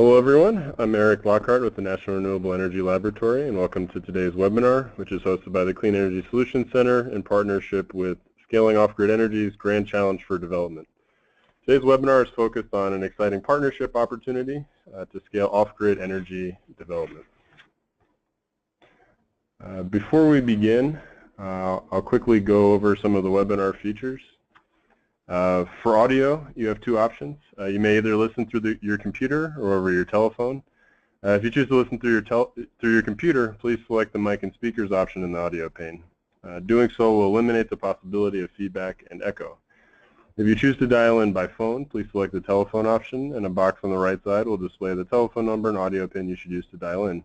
Hello everyone, I'm Eric Lockhart with the National Renewable Energy Laboratory, and welcome to today's webinar, which is hosted by the Clean Energy Solutions Center in partnership with Scaling Off-Grid Energy's Grand Challenge for Development. Today's webinar is focused on an exciting partnership opportunity to scale off-grid energy development. Before we begin, I'll quickly go over some of the webinar features. For audio, you have two options. You may either listen through your computer or over your telephone. If you choose to listen through your computer, please select the mic and speakers option in the audio pane. Doing so will eliminate the possibility of feedback and echo. If you choose to dial in by phone, please select the telephone option, and a box on the right side will display the telephone number and audio pin you should use to dial in.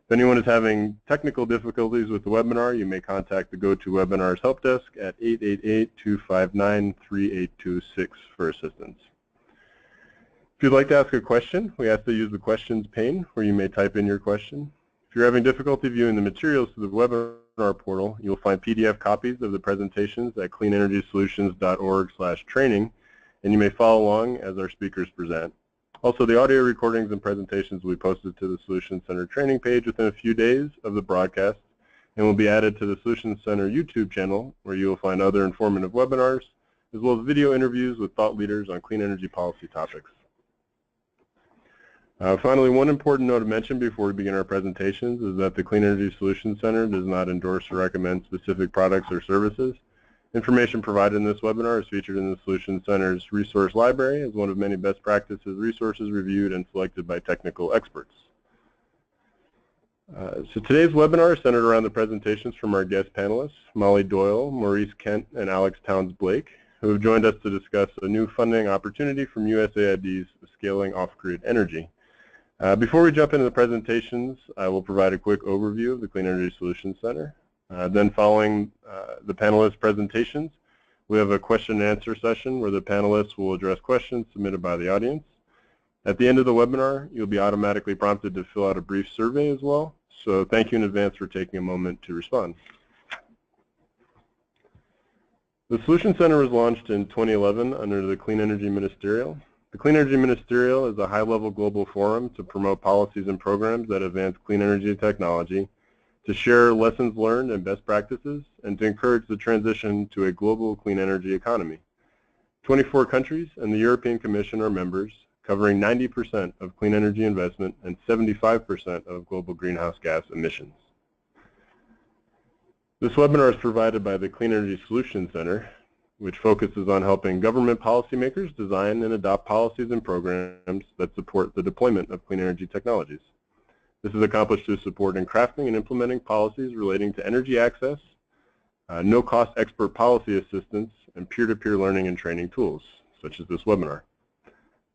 If anyone is having technical difficulties with the webinar, you may contact the GoToWebinars help desk at 888-259-3826 for assistance. If you'd like to ask a question, we ask that you use the questions pane where you may type in your question. If you're having difficulty viewing the materials through the webinar portal, you'll find PDF copies of the presentations at cleanenergysolutions.org/training, and you may follow along as our speakers present. Also, the audio recordings and presentations will be posted to the Solutions Center training page within a few days of the broadcast and will be added to the Solutions Center YouTube channel, where you will find other informative webinars, as well as video interviews with thought leaders on clean energy policy topics. Finally, one important note to mention before we begin our presentations is that the Clean Energy Solutions Center does not endorse or recommend specific products or services. Information provided in this webinar is featured in the Solutions Center's resource library as one of many best practices resources reviewed and selected by technical experts. So today's webinar is centered around the presentations from our guest panelists, Molly Doyle, Maurice Kent, and Alex Towns-Blake, who have joined us to discuss a new funding opportunity from USAID's Scaling Off-Grid Energy. Before we jump into the presentations, I will provide a quick overview of the Clean Energy Solutions Center. Then following the panelists' presentations, we have a question and answer session where the panelists will address questions submitted by the audience. At the end of the webinar, you'll be automatically prompted to fill out a brief survey as well, so thank you in advance for taking a moment to respond. The Solutions Center was launched in 2011 under the Clean Energy Ministerial. The Clean Energy Ministerial is a high-level global forum to promote policies and programs that advance clean energy technology, to share lessons learned and best practices, and to encourage the transition to a global clean energy economy. 24 countries and the European Commission are members, covering 90% of clean energy investment and 75% of global greenhouse gas emissions. This webinar is provided by the Clean Energy Solutions Center, which focuses on helping government policymakers design and adopt policies and programs that support the deployment of clean energy technologies. This is accomplished through support in crafting and implementing policies relating to energy access, no-cost expert policy assistance, and peer-to-peer learning and training tools, such as this webinar.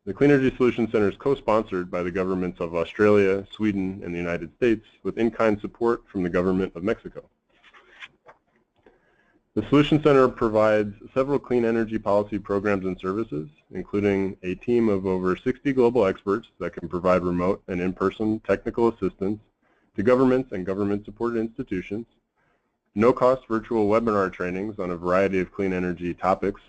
The Clean Energy Solutions Center is co-sponsored by the governments of Australia, Sweden, and the United States, with in-kind support from the government of Mexico. The Solutions Center provides several clean energy policy programs and services, including a team of over 60 global experts that can provide remote and in-person technical assistance to governments and government-supported institutions, no-cost virtual webinar trainings on a variety of clean energy topics,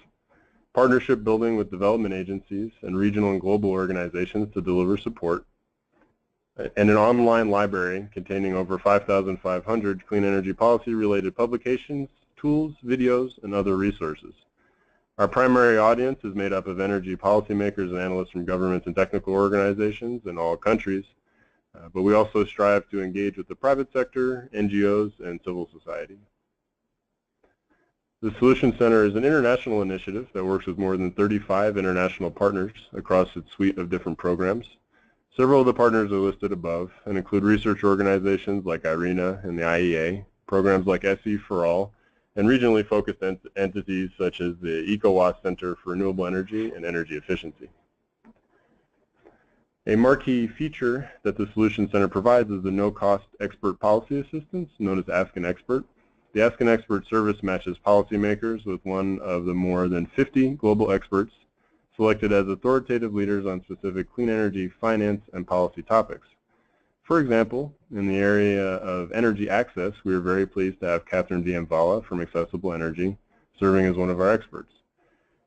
partnership building with development agencies and regional and global organizations to deliver support, and an online library containing over 5,500 clean energy policy-related publications, tools, videos, and other resources. Our primary audience is made up of energy policymakers and analysts from governments and technical organizations in all countries, but we also strive to engage with the private sector, NGOs, and civil society. The Solutions Center is an international initiative that works with more than 35 international partners across its suite of different programs. Several of the partners are listed above and include research organizations like IRENA and the IEA, programs like SE for All, and regionally focused entities such as the ECOWAS Center for Renewable Energy and Energy Efficiency. A marquee feature that the Solutions Center provides is the no-cost expert policy assistance, known as Ask an Expert. The Ask an Expert service matches policymakers with one of the more than 50 global experts selected as authoritative leaders on specific clean energy, finance, and policy topics. For example, in the area of energy access, we are very pleased to have Catherine Viamvala from Accessible Energy serving as one of our experts.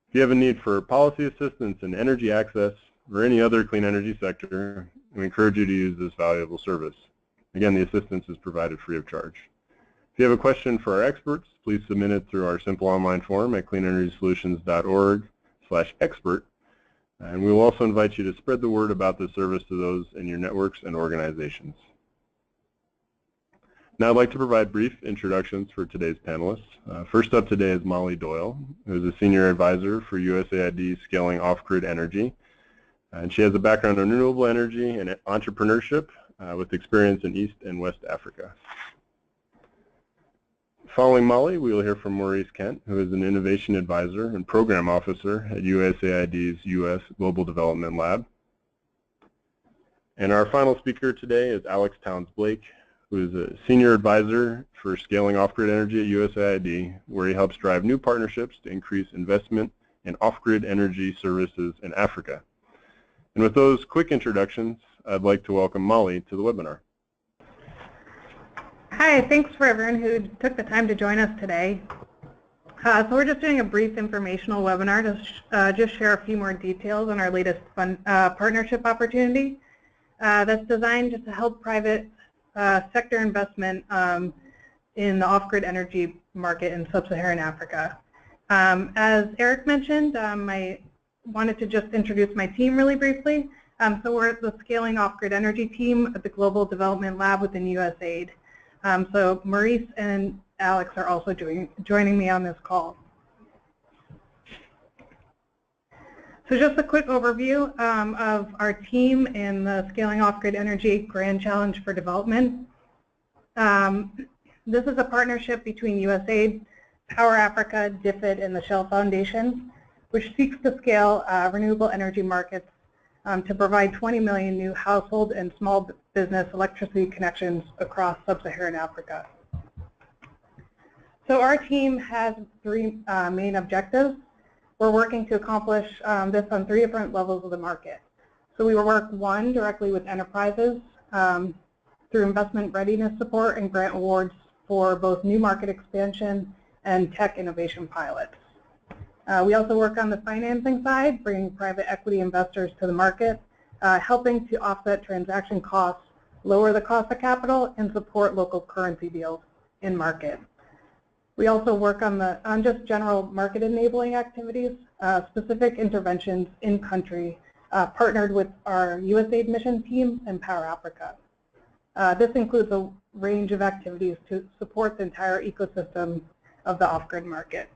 If you have a need for policy assistance in energy access or any other clean energy sector, and we encourage you to use this valuable service. Again, the assistance is provided free of charge. If you have a question for our experts, please submit it through our simple online form at cleanenergysolutions.org/expert. And we will also invite you to spread the word about this service to those in your networks and organizations. Now I'd like to provide brief introductions for today's panelists. First up today is Molly Doyle, who is a Senior Advisor for USAID Scaling Off-Grid Energy. And she has a background in renewable energy and entrepreneurship with experience in East and West Africa. Following Molly, we will hear from Maurice Kent, who is an Innovation Advisor and Program Officer at USAID's U.S. Global Development Lab. And our final speaker today is Alex Towns-Blake, who is a Senior Advisor for Scaling Off-Grid Energy at USAID, where he helps drive new partnerships to increase investment in off-grid energy services in Africa. And with those quick introductions, I'd like to welcome Molly to the webinar. Hi, thanks for everyone who took the time to join us today. So we're just doing a brief informational webinar to just share a few more details on our latest partnership opportunity that's designed just to help private sector investment in the off-grid energy market in sub-Saharan Africa. As Eric mentioned, I wanted to just introduce my team really briefly. So we're the Scaling Off-Grid Energy team at the Global Development Lab within USAID. So Maurice and Alex are also joining me on this call. So just a quick overview of our team in the Scaling Off-Grid Energy Grand Challenge for Development. This is a partnership between USAID, Power Africa, DFID, and the Shell Foundation, which seeks to scale renewable energy markets to provide 20 million new household and small business electricity connections across sub-Saharan Africa. So our team has three main objectives. We're working to accomplish this on three different levels of the market. So we will work, one, directly with enterprises through investment readiness support and grant awards for both new market expansion and tech innovation pilots. We also work on the financing side, bringing private equity investors to the market, helping to offset transaction costs, lower the cost of capital, and support local currency deals in market. We also work on just general market enabling activities, specific interventions in country, partnered with our USAID mission team and Power Africa. This includes a range of activities to support the entire ecosystem of the off-grid market.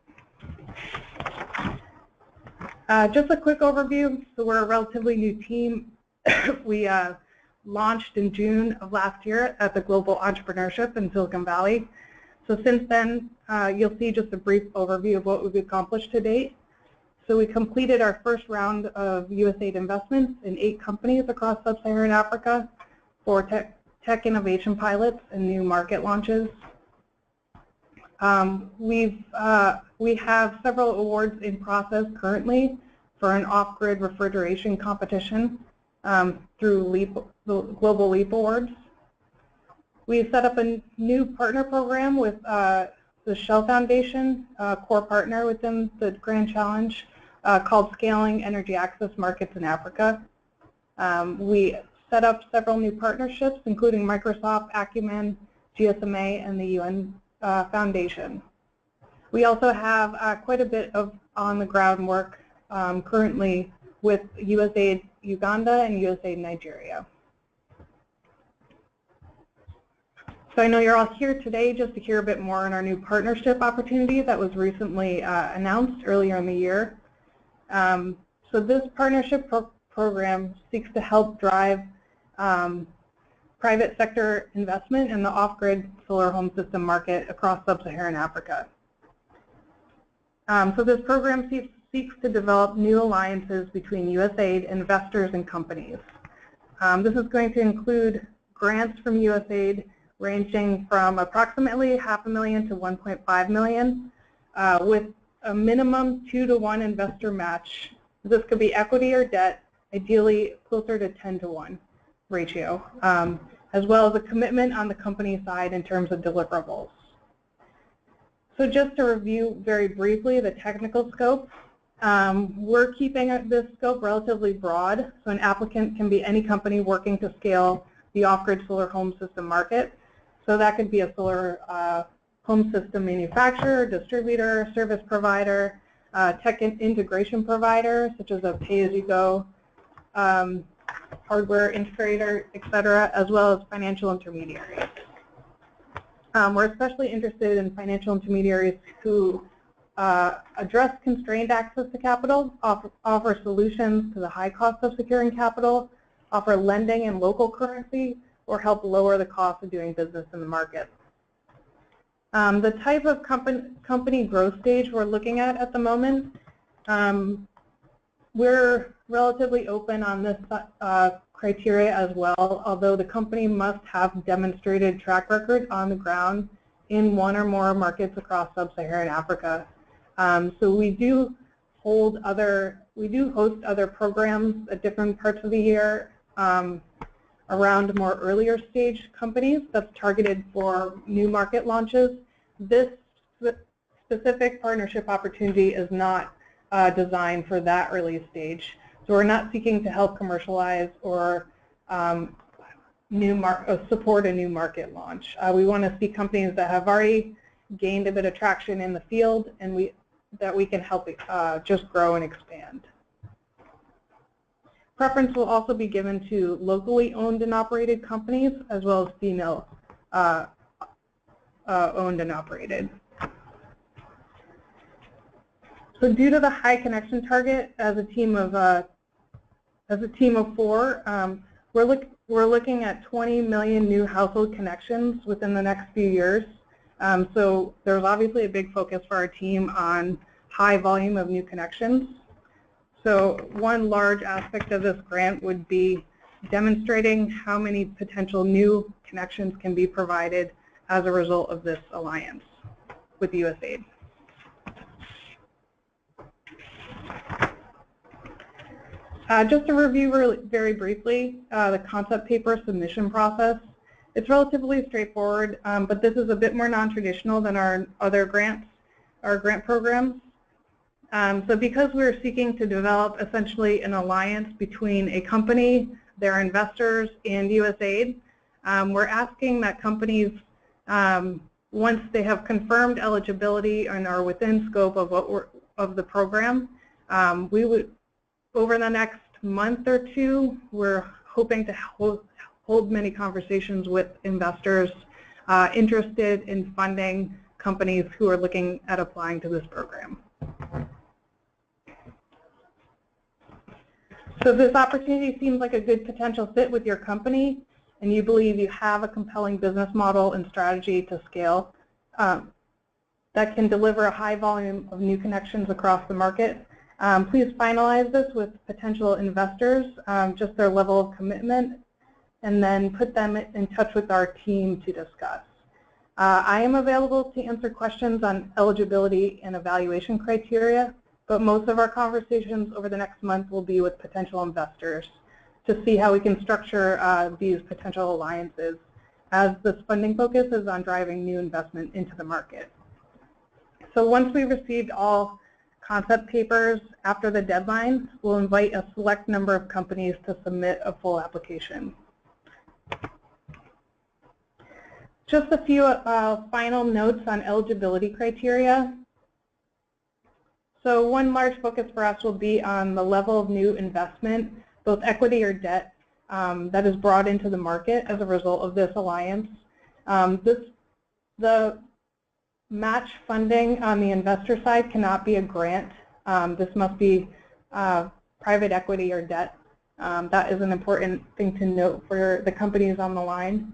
Just a quick overview. So we're a relatively new team. We launched in June of last year at the Global Entrepreneurship in Silicon Valley. So since then, you'll see just a brief overview of what we've accomplished to date. So we completed our first round of USAID investments in 8 companies across sub-Saharan Africa for tech innovation pilots and new market launches. We have several awards in process currently for an off-grid refrigeration competition through the Global LEAP Awards. We set up a new partner program with the Shell Foundation, a core partner within the Grand Challenge, called Scaling Energy Access Markets in Africa. We set up several new partnerships, including Microsoft, Acumen, GSMA, and the UN Foundation. We also have quite a bit of on-the-ground work currently with USAID Uganda and USAID Nigeria. So I know you're all here today just to hear a bit more on our new partnership opportunity that was recently announced earlier in the year. So this partnership program seeks to help drive private sector investment in the off-grid solar home system market across sub-Saharan Africa. So this program seeks to develop new alliances between USAID investors and companies. This is going to include grants from USAID ranging from approximately $500,000 to $1.5 million, with a minimum 2-to-1 investor match. This could be equity or debt, ideally closer to 10-to-1 ratio, as well as a commitment on the company side in terms of deliverables. So just to review very briefly the technical scope, We're keeping this scope relatively broad, so an applicant can be any company working to scale the off-grid solar home system market. So that could be a solar home system manufacturer, distributor, service provider, tech integration provider, such as a pay-as-you-go hardware integrator, et cetera, as well as financial intermediaries. We're especially interested in financial intermediaries who address constrained access to capital, offer solutions to the high cost of securing capital, offer lending in local currency, or help lower the cost of doing business in the market. The type of company growth stage we're looking at the moment, we're relatively open on this criteria as well, although the company must have demonstrated track record on the ground in one or more markets across sub-Saharan Africa. So we do host other programs at different parts of the year around more earlier stage companies that's targeted for new market launches. This specific partnership opportunity is not designed for that early stage. So we're not seeking to help commercialize or support a new market launch. We want to see companies that have already gained a bit of traction in the field and that we can help just grow and expand. Preference will also be given to locally owned and operated companies as well as female owned and operated. So due to the high connection target, as a team of 4, we're looking at 20 million new household connections within the next few years. So there's obviously a big focus for our team on high volume of new connections. So one large aspect of this grant would be demonstrating how many potential new connections can be provided as a result of this alliance with USAID. Just to review very briefly the concept paper submission process. It's relatively straightforward, but this is a bit more non-traditional than our other grant programs. So because we're seeking to develop essentially an alliance between a company, their investors, and USAID, we're asking that companies, once they have confirmed eligibility and are within scope of the program, we would, over the next month or two, we're hoping to hold many conversations with investors interested in funding companies who are looking at applying to this program. So if this opportunity seems like a good potential fit with your company and you believe you have a compelling business model and strategy to scale that can deliver a high volume of new connections across the market, please finalize this with potential investors, just their level of commitment, and then put them in touch with our team to discuss. I am available to answer questions on eligibility and evaluation criteria, but most of our conversations over the next month will be with potential investors to see how we can structure these potential alliances, as this funding focus is on driving new investment into the market. So once we've received all concept papers after the deadline, we'll invite a select number of companies to submit a full application. Just a few final notes on eligibility criteria. So one large focus for us will be on the level of new investment, both equity or debt, that is brought into the market as a result of this alliance. The match funding on the investor side cannot be a grant. This must be private equity or debt. That is an important thing to note for the companies on the line.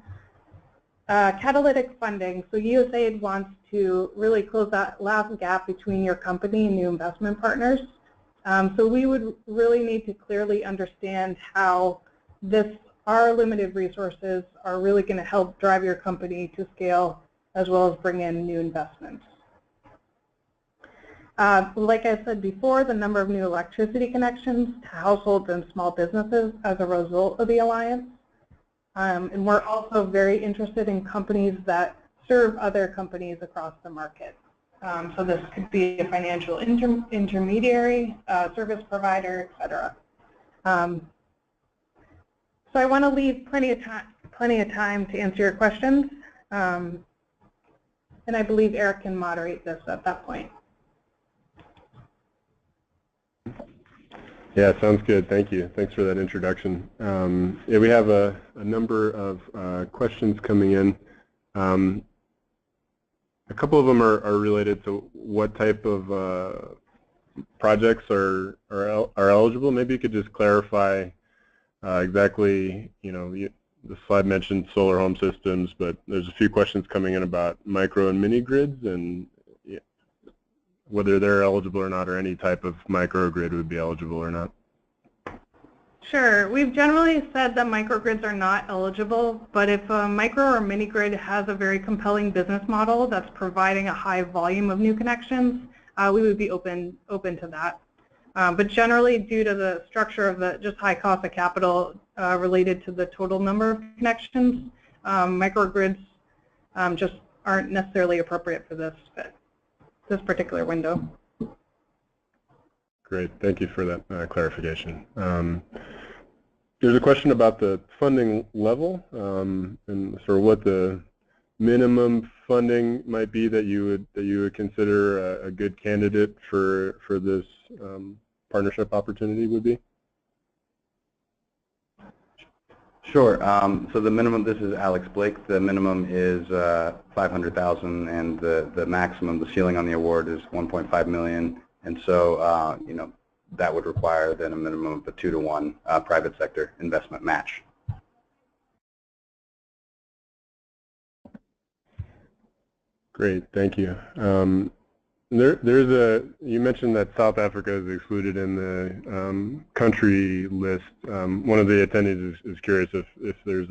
Catalytic funding. So USAID wants to really close that last gap between your company and new investment partners. So we would really need to clearly understand how our limited resources are really going to help drive your company to scale as well as bring in new investments. Like I said before, the number of new electricity connections to households and small businesses as a result of the alliance. And we're also very interested in companies that serve other companies across the market. So this could be a financial intermediary, service provider, etc. So I want to leave plenty of time to answer your questions, and I believe Eric can moderate this at that point. Yeah, sounds good. Thank you. Thanks for that introduction. Yeah, we have a number of questions coming in. A couple of them are related to what type of projects are eligible. Maybe you could just clarify exactly, the slide mentioned solar home systems, but there's a few questions coming in about micro and mini grids and whether they're eligible or not, or any type of microgrid would be eligible or not. Sure. We've generally said that microgrids are not eligible, but if a micro or mini grid has a very compelling business model that's providing a high volume of new connections, we would be open to that. But generally, due to the structure of the just high cost of capital related to the total number of connections, microgrids just aren't necessarily appropriate for this particular window. Great, thank you for that clarification. There's a question about the funding level and sort of what the minimum funding might be that you would consider a good candidate for this partnership opportunity would be. Sure. So the minimum, this is Alex Blake, the minimum is $500,000 and the maximum, the ceiling on the award is $1.5 million. And so, that would require then a minimum of a 2-to-1 private sector investment match. Great, thank you. You mentioned that South Africa is excluded in the country list. One of the attendees is curious if there's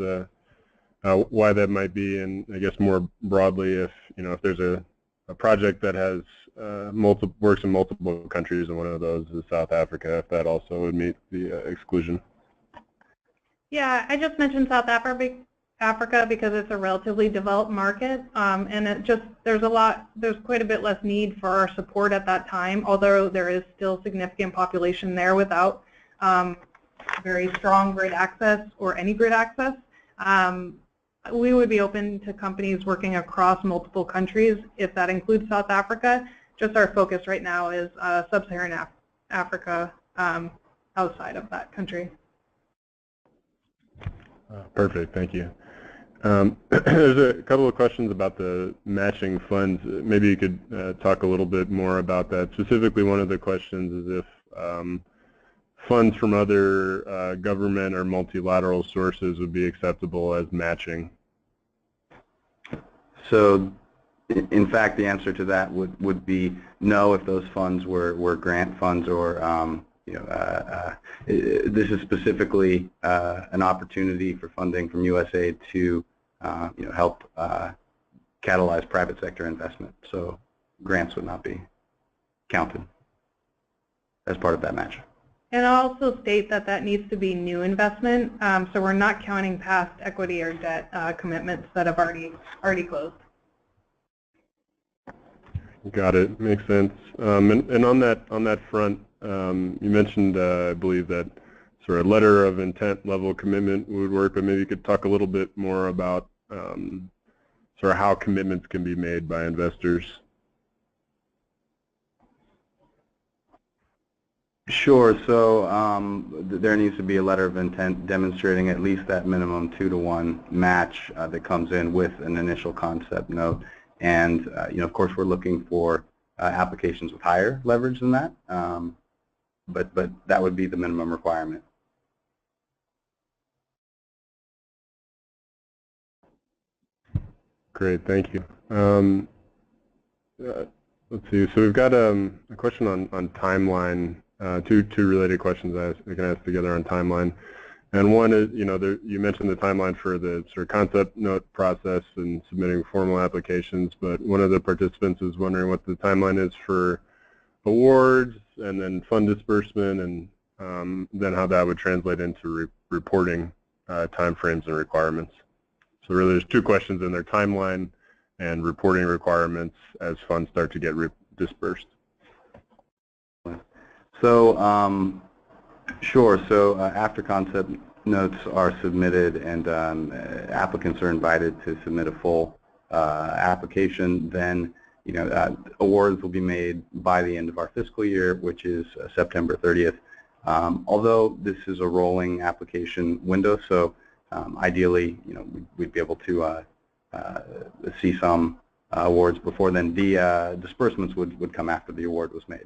why that might be, and I guess more broadly, if there's a project that has works in multiple countries, and one of those is South Africa, if that also would meet the exclusion. Yeah, I just mentioned South Africa because it's a relatively developed market, and there's quite a bit less need for our support at that time, although there is still significant population there without very strong grid access or any grid access. We would be open to companies working across multiple countries if that includes South Africa. Just our focus right now is sub-Saharan Africa outside of that country. Perfect, thank you. There's a couple of questions about the matching funds. Maybe you could talk a little bit more about that. Specifically, one of the questions is if funds from other government or multilateral sources would be acceptable as matching. So, in fact, the answer to that would be no if those funds were grant funds or this is specifically an opportunity for funding from USAID to help catalyze private sector investment. So grants would not be counted as part of that match. And I'll also state that needs to be new investment, so we're not counting past equity or debt commitments that have already closed. Got it. Makes sense. And on that front, you mentioned, I believe, that sort of letter of intent level commitment would work, but maybe you could talk a little bit more about sort of how commitments can be made by investors. Sure. So there needs to be a letter of intent demonstrating at least that minimum 2-to-1 match that comes in with an initial concept note. And of course, we're looking for applications with higher leverage than that, but that would be the minimum requirement. Great, thank you. Let's see. So we've got a question on timeline. Two related questions we can ask together on timeline. And one is, you mentioned the timeline for the sort of concept note process and submitting formal applications, but one of the participants is wondering what the timeline is for awards and then fund disbursement, and then how that would translate into reporting timeframes and requirements. So really there's two questions in there, timeline and reporting requirements as funds start to get dispersed? So, sure. So after concept notes are submitted and applicants are invited to submit a full application, then awards will be made by the end of our fiscal year, which is September 30th. Although this is a rolling application window, so ideally, we'd be able to see some awards before then. The disbursements would come after the award was made.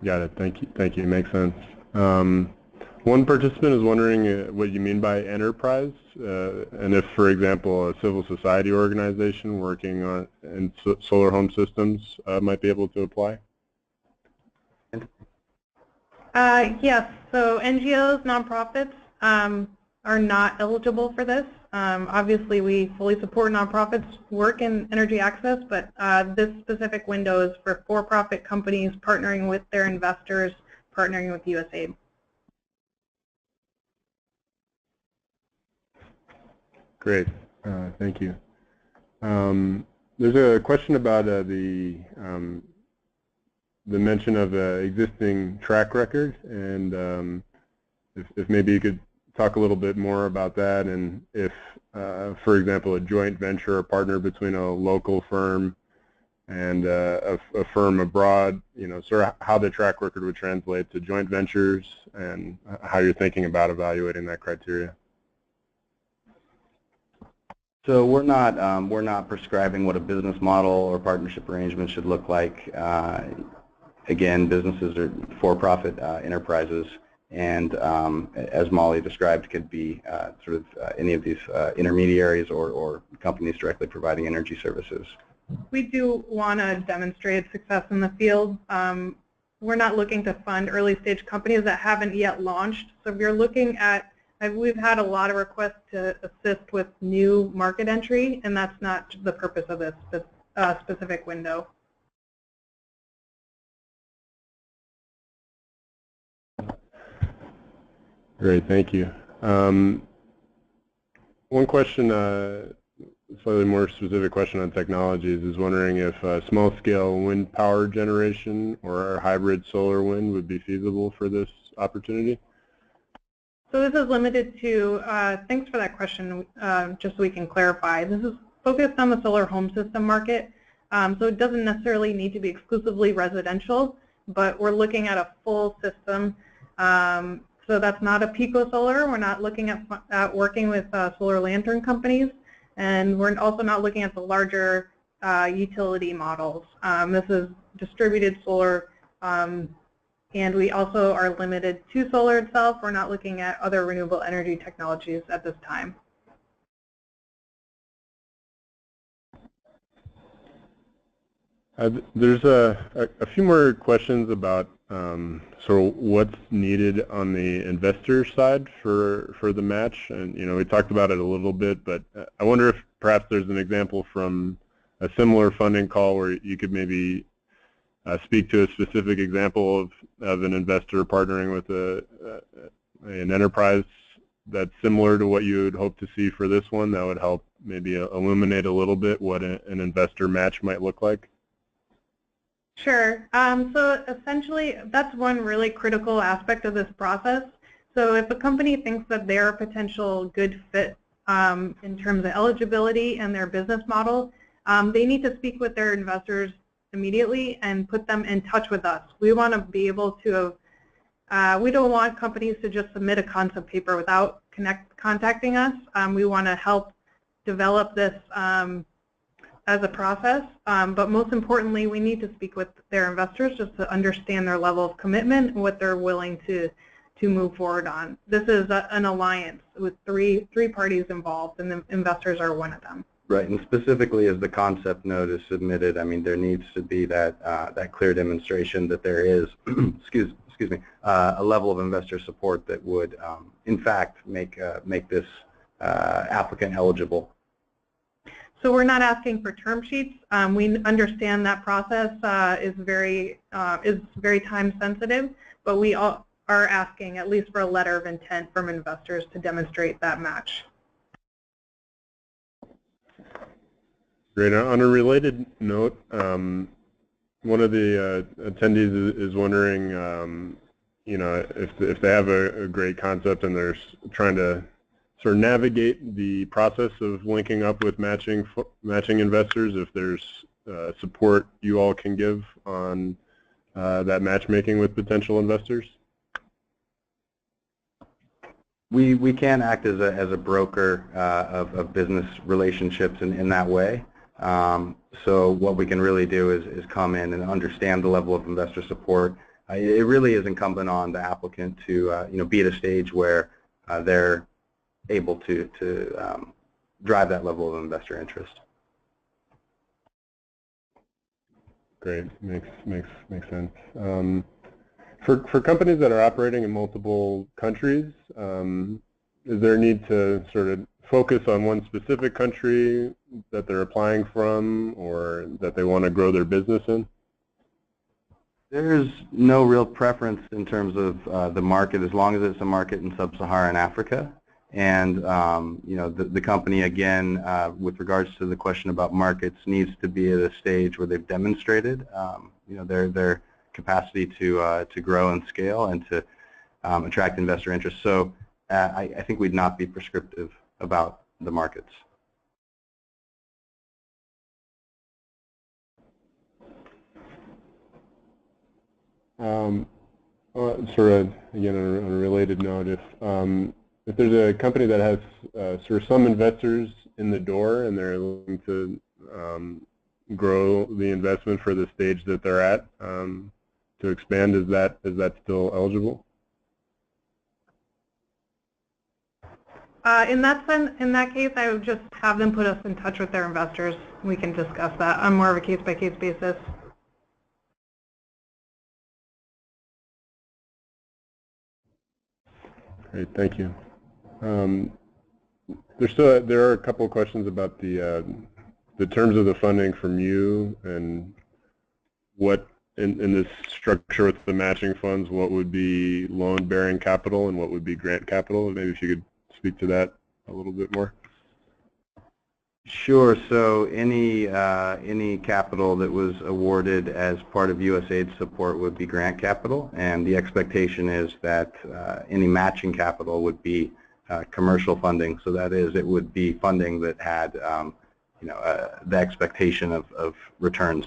Got it. Thank you. Thank you. Makes sense. One participant is wondering what you mean by enterprise, and if, for example, a civil society organization working on in solar home systems might be able to apply. Yes. So NGOs, nonprofits are not eligible for this. Obviously, we fully support nonprofits work in energy access, but this specific window is for for-profit companies partnering with their investors, partnering with USAID. Great. Thank you. There's a question about the mention of existing track record, and if maybe you could talk a little bit more about that, and if, for example, a joint venture or partner between a local firm and a firm abroad, sort of how the track record would translate to joint ventures, and how you're thinking about evaluating that criteria. So we're not prescribing what a business model or partnership arrangement should look like. Again, businesses are for-profit enterprises, and as Molly described, could be sort of any of these intermediaries or companies directly providing energy services. We do want to demonstrate success in the field. We're not looking to fund early-stage companies that haven't yet launched. So if you're looking at, we've had a lot of requests to assist with new market entry, and that's not the purpose of this specific window. Great, thank you. One question, slightly more specific question on technologies, is wondering if small-scale wind power generation or hybrid solar wind would be feasible for this opportunity? So this is limited to, thanks for that question, just so we can clarify. This is focused on the solar home system market, so it doesn't necessarily need to be exclusively residential, but we're looking at a full system. So that's not a pico solar. We're not looking at working with solar lantern companies, and we're also not looking at the larger utility models. This is distributed solar, and we also are limited to solar itself. We're not looking at other renewable energy technologies at this time. There's a few more questions about sort of what's needed on the investor side for the match, and we talked about it a little bit, but I wonder if perhaps there's an example from a similar funding call where you could maybe speak to a specific example of an investor partnering with an enterprise that's similar to what you would hope to see for this one. That would help maybe illuminate a little bit what an investor match might look like. Sure. So essentially, that's one really critical aspect of this process. So if a company thinks that they're a potential good fit in terms of eligibility and their business model, they need to speak with their investors immediately and put them in touch with us. We want to be able to, we don't want companies to just submit a concept paper without contacting us. We want to help develop this as a process, but most importantly, we need to speak with their investors just to understand their level of commitment and what they're willing to move forward on. This is an alliance with three parties involved, and the investors are one of them. Right, and specifically as the concept note is submitted, I mean, there needs to be that clear demonstration that there is, excuse me, a level of investor support that would, in fact, make this applicant eligible. So we're not asking for term sheets. We understand that process is very time sensitive, but we are asking at least for a letter of intent from investors to demonstrate that match. Great. On a related note, one of the attendees is wondering, if they have a great concept and they're trying to sort of navigate the process of linking up with matching investors, if there's support you all can give on that matchmaking with potential investors. We can act as a broker of business relationships in that way. So what we can really do is come in and understand the level of investor support. It really is incumbent on the applicant to be at a stage where they're able to drive that level of investor interest. Great, makes sense. For companies that are operating in multiple countries, is there a need to sort of focus on one specific country that they're applying from or that they want to grow their business in? There's no real preference in terms of the market, as long as it's a market in sub-Saharan Africa. And the company, again, with regards to the question about markets, needs to be at a stage where they've demonstrated their capacity to grow and scale and to attract investor interest. So I think we'd not be prescriptive about the markets. Sort of, again, on a related note, if there's a company that has sort of some investors in the door and they're looking to grow the investment for the stage that they're at to expand, is that still eligible? In that case, I would just have them put us in touch with their investors. We can discuss that on more of a case-by-case basis. Great, thank you. There are a couple of questions about the terms of the funding from you and what in this structure with the matching funds, what would be loan-bearing capital and what would be grant capital. Maybe if you could speak to that a little bit more. Sure. So any capital that was awarded as part of USAID support would be grant capital, and the expectation is that any matching capital would be commercial funding. So that is, it would be funding that had the expectation of returns.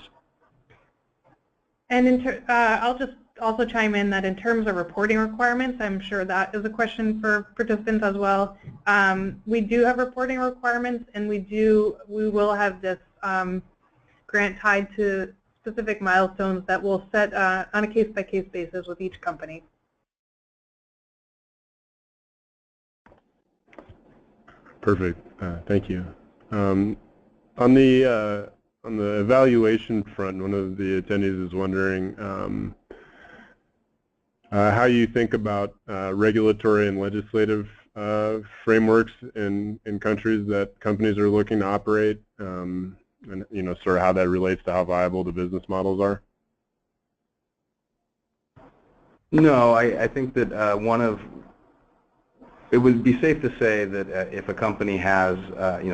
And I'll just also chime in that in terms of reporting requirements, I'm sure that is a question for participants as well. We do have reporting requirements, and we will have this grant tied to specific milestones that we'll set on a case-by-case basis with each company. Perfect. Thank you. On the evaluation front, one of the attendees is wondering how you think about regulatory and legislative frameworks in countries that companies are looking to operate, and sort of how that relates to how viable the business models are. No, I think that it would be safe to say that if a company has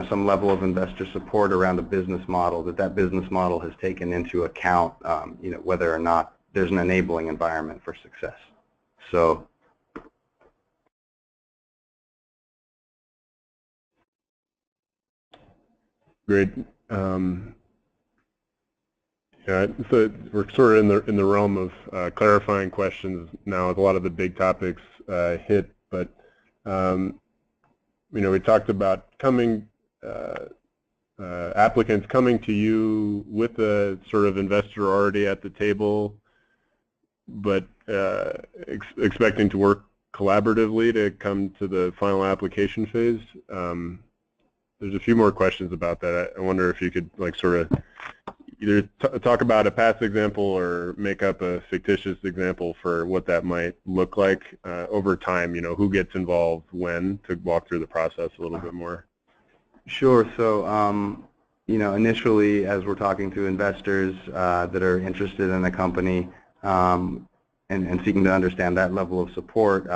some level of investor support around a business model, that business model has taken into account whether or not there's an enabling environment for success. So great. Yeah, so we're sort of in the realm of clarifying questions now with a lot of the big topics hit, but we talked about applicants coming to you with a sort of investor already at the table, but expecting to work collaboratively to come to the final application phase. There's a few more questions about that. I wonder if you could sort of either talk about a past example or make up a fictitious example for what that might look like over time, who gets involved when, to walk through the process a little bit more. Sure. So, initially, as we're talking to investors that are interested in the company, and seeking to understand that level of support,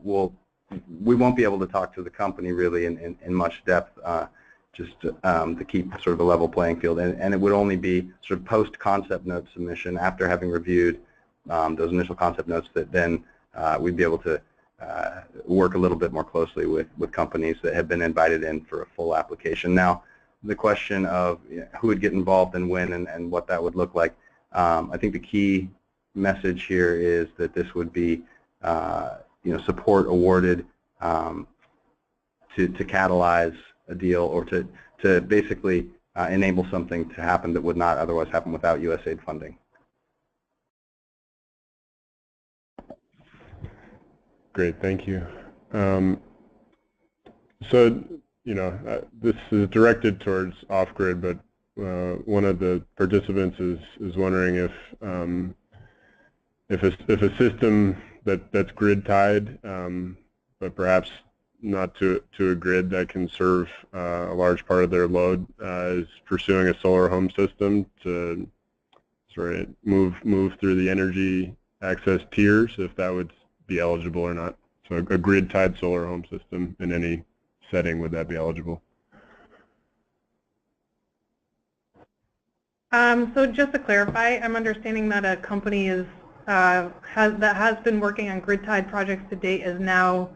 we won't be able to talk to the company really in much depth, just to keep sort of a level playing field. And it would only be sort of post-concept note submission after having reviewed those initial concept notes that then we'd be able to work a little bit more closely with companies that have been invited in for a full application. Now, the question of who would get involved and when and what that would look like, I think the key message here is that this would be support awarded to catalyze a deal or to basically enable something to happen that would not otherwise happen without USAID funding. Great, thank you. So, this is directed towards off-grid, but one of the participants is wondering if a system that's grid tied, but perhaps not to a grid that can serve a large part of their load, is pursuing a solar home system to sort of move through the energy access tiers, if that would be eligible or not. So a grid tied solar home system in any setting, would that be eligible? So just to clarify, I'm understanding that a company that has been working on grid-tied projects to date is now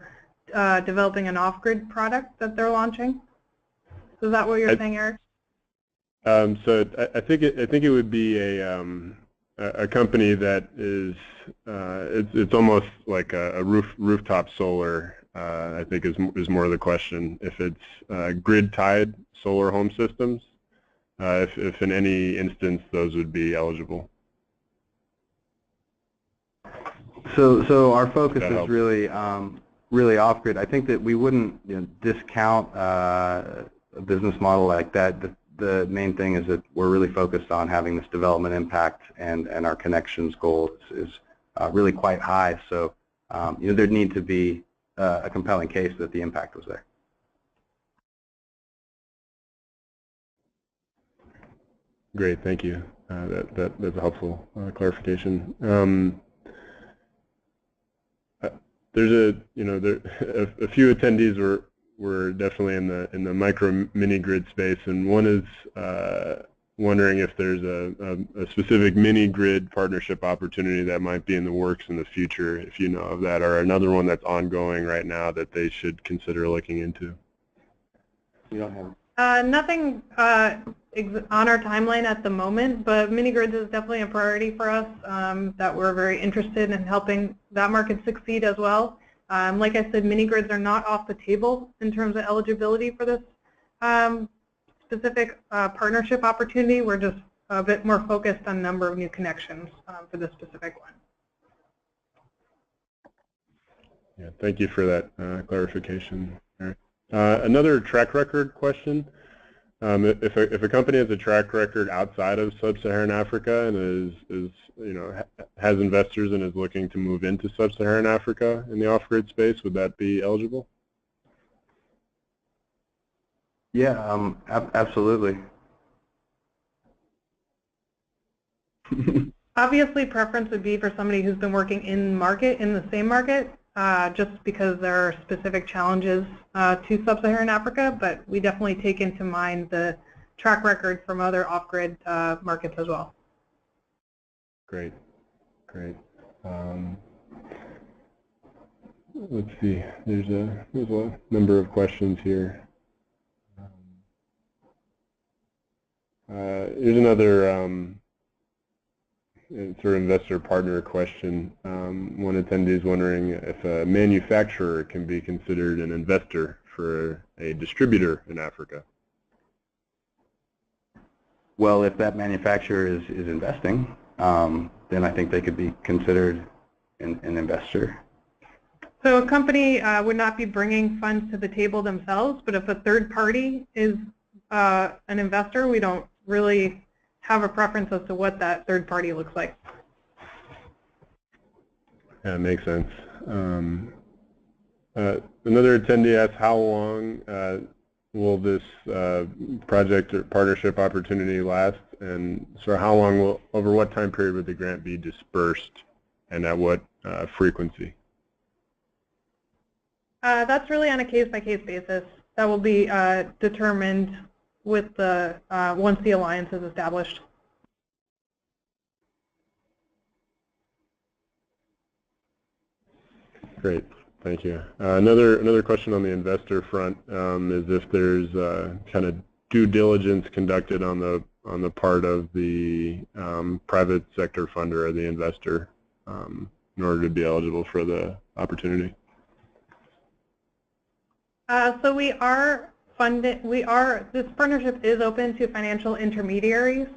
developing an off-grid product that they're launching. Is that what you're saying, Eric? So I think it would be a company that is it's almost like a rooftop solar. I think is more the question. If it's grid-tied solar home systems, if in any instance those would be eligible. So our focus is really off-grid. I think that we wouldn't discount a business model like that. The main thing is that we're really focused on having this development impact, and our connections goal is really quite high. So there'd need to be a compelling case that the impact was there. Great, thank you. That's a helpful clarification. There's a few attendees were definitely in the micro mini-grid space, and one is wondering if there's a specific mini-grid partnership opportunity that might be in the works in the future, if you know of that, or another one that's ongoing right now that they should consider looking into. You don't have nothing on our timeline at the moment, but mini-grids is definitely a priority for us, that we're very interested in helping that market succeed as well. Like I said, mini-grids are not off the table in terms of eligibility for this specific partnership opportunity. We're just a bit more focused on number of new connections for this specific one. Yeah, thank you for that clarification. Another track record question. If a company has a track record outside of sub-Saharan Africa and is has investors and is looking to move into sub-Saharan Africa in the off-grid space, would that be eligible? Yeah, absolutely. Obviously, preference would be for somebody who's been working in the same market, just because there are specific challenges to sub-Saharan Africa, but we definitely take into mind the track record from other off-grid markets as well. Great, great. Let's see. There's a number of questions here. Here's another sort of investor partner question. One attendee is wondering if a manufacturer can be considered an investor for a distributor in Africa. Well, if that manufacturer is investing, then I think they could be considered an investor. So a company would not be bringing funds to the table themselves, but if a third party is an investor, we don't really have a preference as to what that third party looks like. Yeah, makes sense. Another attendee asks, how long will this project or partnership opportunity last, and so how long over what time period would the grant be dispersed at what frequency? That's really on a case-by-case basis. That will be determined with the once the alliance is established. Great, thank you. Another question on the investor front is if there's kind of due diligence conducted on the part of the private sector funder or the investor in order to be eligible for the opportunity. So we are funded. This partnership is open to financial intermediaries,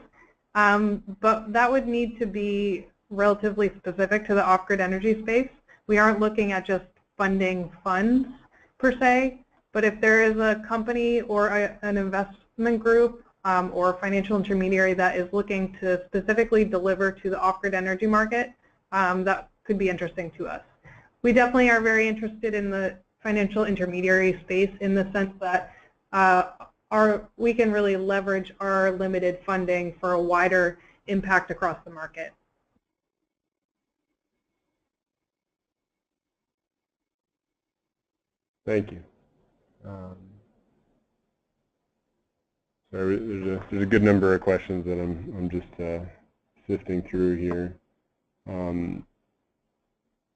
but that would need to be relatively specific to the off-grid energy space. We aren't looking at just funding funds per se, but if there is a company or an investment group or financial intermediary that is looking to specifically deliver to the off-grid energy market, that could be interesting to us. We definitely are very interested in the financial intermediary space in the sense that we can really leverage our limited funding for a wider impact across the market. Thank you. Sorry, there's a good number of questions that I'm just sifting through here.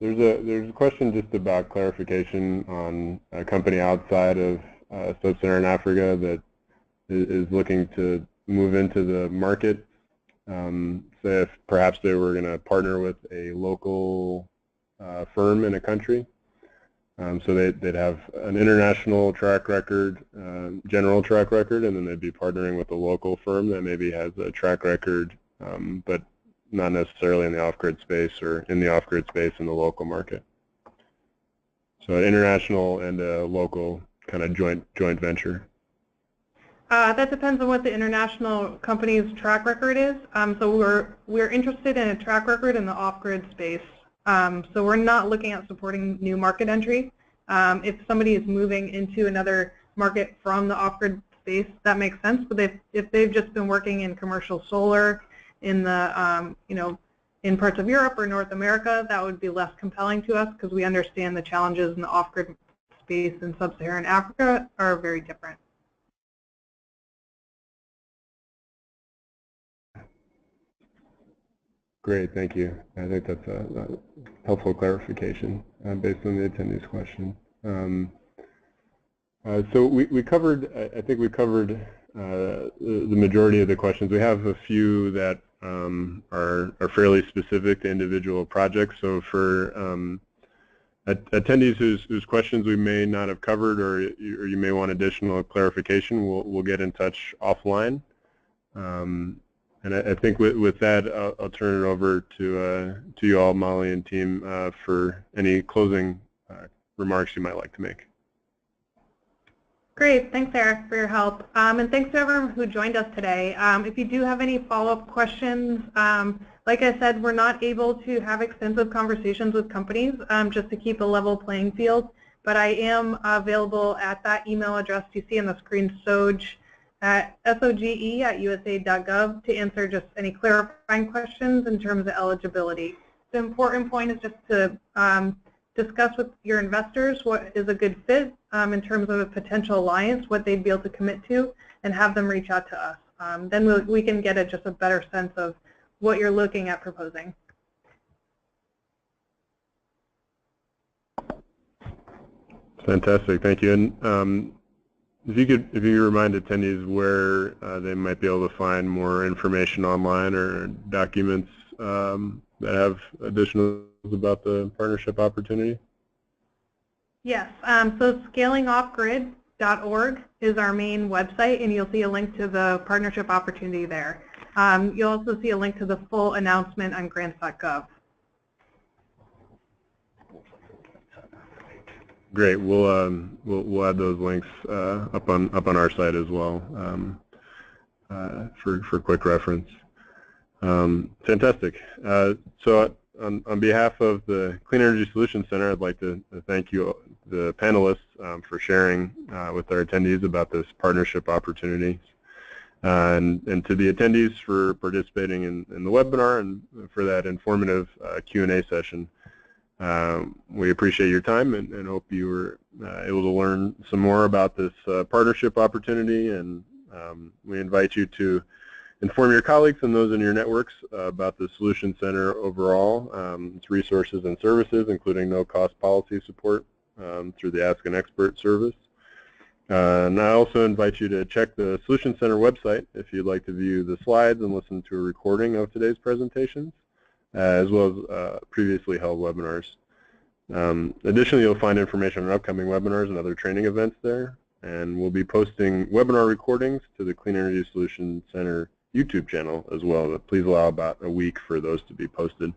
There's a question just about clarification on a company outside of sub-Saharan Africa that is looking to move into the market. Say if perhaps they were going to partner with a local firm in a country. So they'd have an international track record, general track record, and then they'd be partnering with a local firm that maybe has a track record, but not necessarily in the off-grid space or in the off-grid space in the local market. So an international and a local kind of joint venture. That depends on what the international company's track record is. So we're interested in a track record in the off-grid space. So we're not looking at supporting new market entry. If somebody is moving into another market from the off-grid space, that makes sense. But if they've just been working in commercial solar in the in parts of Europe or North America, that would be less compelling to us because we understand the challenges in the off-grid space in sub-Saharan Africa are very different. Great, thank you. I think that's a helpful clarification based on the attendees' question. So we covered, I think we covered the majority of the questions. We have a few that are fairly specific to individual projects. So for attendees whose questions we may not have covered or you may want additional clarification, we'll get in touch offline. And I think with that, I'll turn it over to you all, Molly and team, for any closing remarks you might like to make. Great. Thanks, Eric, for your help. And thanks to everyone who joined us today. If you do have any follow-up questions, like I said, we're not able to have extensive conversations with companies just to keep a level playing field. But I am available at that email address you see on the screen, soge@usa.gov, to answer just any clarifying questions in terms of eligibility. The important point is just to discuss with your investors what is a good fit in terms of a potential alliance, what they'd be able to commit to, and have them reach out to us. Then we can get just a better sense of what you're looking at proposing. Fantastic, thank you. And if you could remind attendees where they might be able to find more information online or documents that have additional about the partnership opportunity? Yes, so scalingoffgrid.org is our main website, and you'll see a link to the partnership opportunity there. You'll also see a link to the full announcement on grants.gov. Great. We'll add those links up on our site as well for quick reference. Fantastic. So on behalf of the Clean Energy Solutions Center, I'd like to thank you, the panelists, for sharing with our attendees about this partnership opportunity. And to the attendees for participating in the webinar and for that informative Q&A session. We appreciate your time and hope you were able to learn some more about this partnership opportunity, and we invite you to inform your colleagues and those in your networks about the Solution Center overall, its resources and services, including no-cost policy support through the Ask an Expert service. And I also invite you to check the Solution Center website if you'd like to view the slides and listen to a recording of today's presentations, as well as previously held webinars. Additionally, you'll find information on upcoming webinars and other training events there, and we'll be posting webinar recordings to the Clean Energy Solution Center YouTube channel as well. But please allow about a week for those to be posted.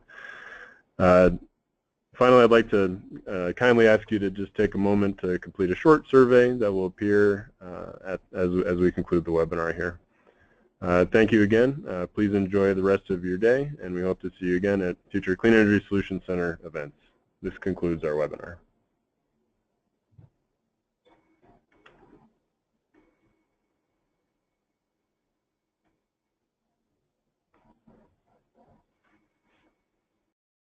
Finally, I'd like to kindly ask you to just take a moment to complete a short survey that will appear as we conclude the webinar here. Thank you again. Please enjoy the rest of your day, and we hope to see you again at future Clean Energy Solution Center events. This concludes our webinar.